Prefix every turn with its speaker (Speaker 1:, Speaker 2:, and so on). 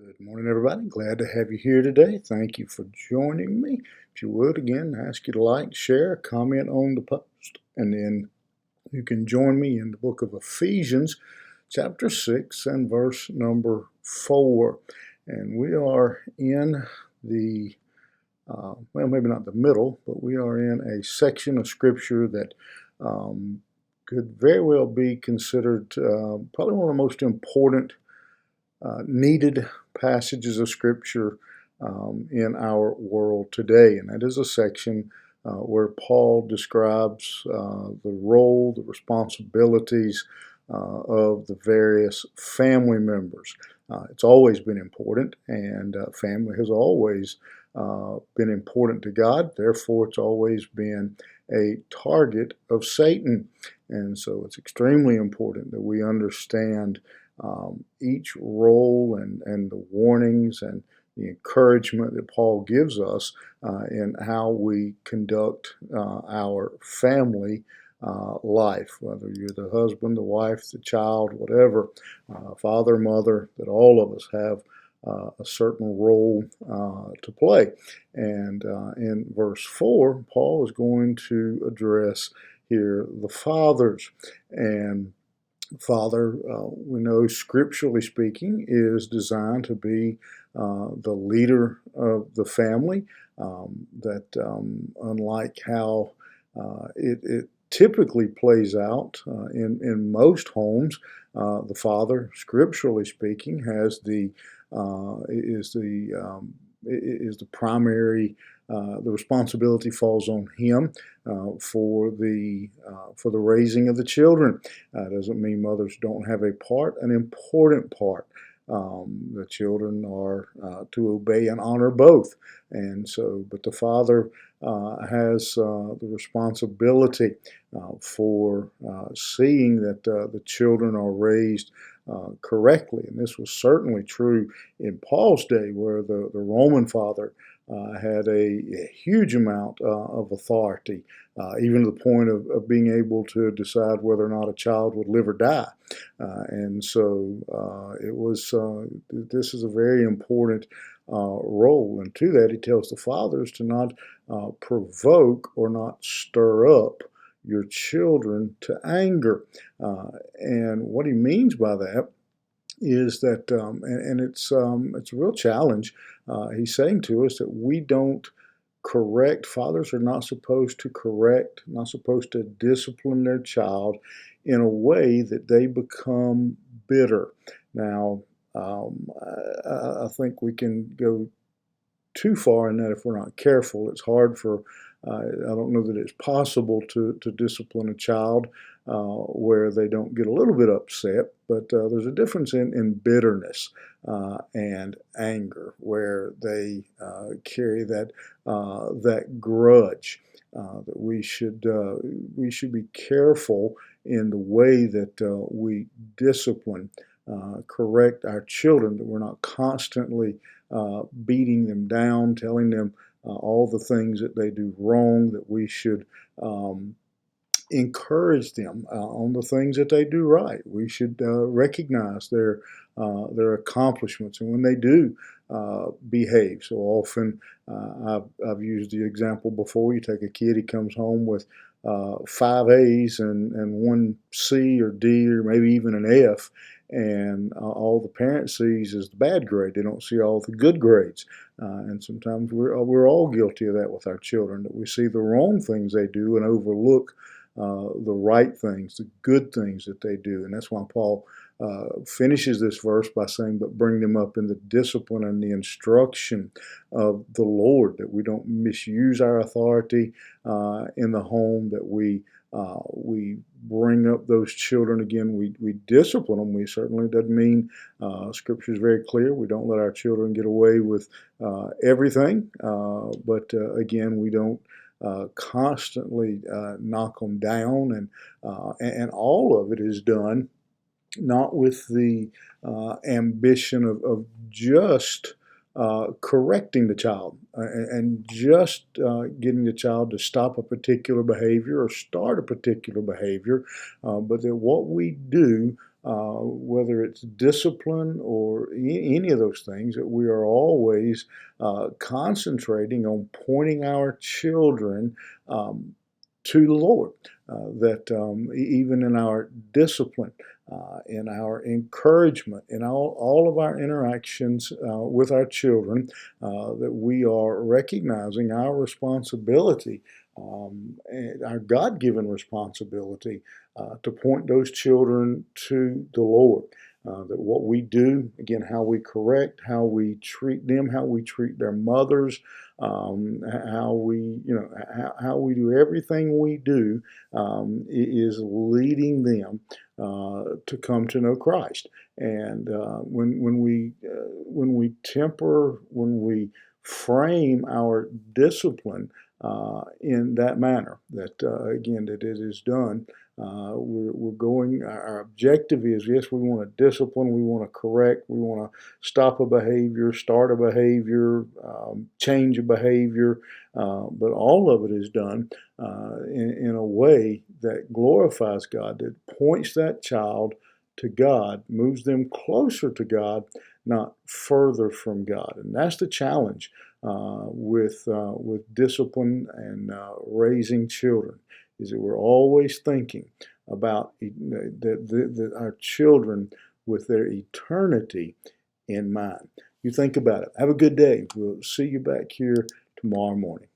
Speaker 1: Good morning, everybody. Glad to have you here today. Thank you for joining me. If you would, again, I ask you to like, share, comment on the post, and then you can join me in the book of Ephesians, chapter 6 and verse number 4. And we are in the, well, maybe not the middle, but we are in a section of Scripture that could very well be considered probably one of the most important needed passages of Scripture in our world today. And that is a section where Paul describes the role, the responsibilities of the various family members. It's always been important, and family has always been important to God. Therefore, it's always been a target of Satan. And so it's extremely important that we understand each role and the warnings and the encouragement that Paul gives us in how we conduct our family life, whether you're the husband, the wife, the child, whatever, father, mother, that all of us have a certain role to play. And in verse 4, Paul is going to address here the fathers. And father, we know scripturally speaking, is designed to be the leader of the family. Unlike how it typically plays out in most homes, the father, scripturally speaking, has is the primary. The responsibility falls on him for the raising of the children. Doesn't mean mothers don't have a part, an important part. The children are to obey and honor both, and so. But the father has the responsibility for seeing that the children are raised correctly, and this was certainly true in Paul's day, where the Roman father had a huge amount of authority, even to the point of being able to decide whether or not a child would live or die. And so it was. This is a very important role, and to that he tells the fathers to not provoke or not stir up your children to anger. And what he means by that is that, and it's a real challenge. He's saying to us that we don't correct. Fathers are not supposed to correct, not supposed to discipline their child in a way that they become bitter. Now, I think we can go too far in that if we're not careful. It's hard for, I don't know that it's possible to discipline a child where they don't get a little bit upset, but there's a difference in bitterness and anger, where they carry that grudge. That we should be careful in the way that we discipline, correct our children, that we're not constantly beating them down, telling them all the things that they do wrong, that we should encourage them on the things that they do right. We should recognize their accomplishments, and when they do behave. So often, I've used the example before. You take a kid, he comes home with 5 A's and 1 C or D or maybe even an F, and all the parent sees is the bad grade. They don't see all the good grades. And sometimes we're all guilty of that with our children, that we see the wrong things they do and overlook the right things, the good things that they do. And that's why Paul finishes this verse by saying, but bring them up in the discipline and the instruction of the Lord, that we don't misuse our authority in the home, that we bring up those children. Again, we discipline them. We certainly doesn't mean, Scripture is very clear, we don't let our children get away with everything, but again, we don't constantly knock them down, and all of it is done not with the ambition of just correcting the child and just getting the child to stop a particular behavior or start a particular behavior, but that what we do whether it's discipline or any of those things, that we are always concentrating on pointing our children to the Lord. That even in our discipline, in our encouragement, in all of our interactions with our children, that we are recognizing our responsibility, our God-given responsibility, to point those children to the Lord. That what we do, again, how we correct, how we treat them, how we treat their mothers, how we, how we do everything we do is leading them to come to know Christ. And when we temper, when we frame our discipline in that manner, that again, that it is done. We're going, our objective is, yes, we want to discipline, we want to correct, we want to stop a behavior, start a behavior, change a behavior, but all of it is done in a way that glorifies God, that points that child to God, moves them closer to God, not further from God. And that's the challenge with discipline and raising children, is that we're always thinking about our children with their eternity in mind. You think about it. Have a good day. We'll see you back here tomorrow morning.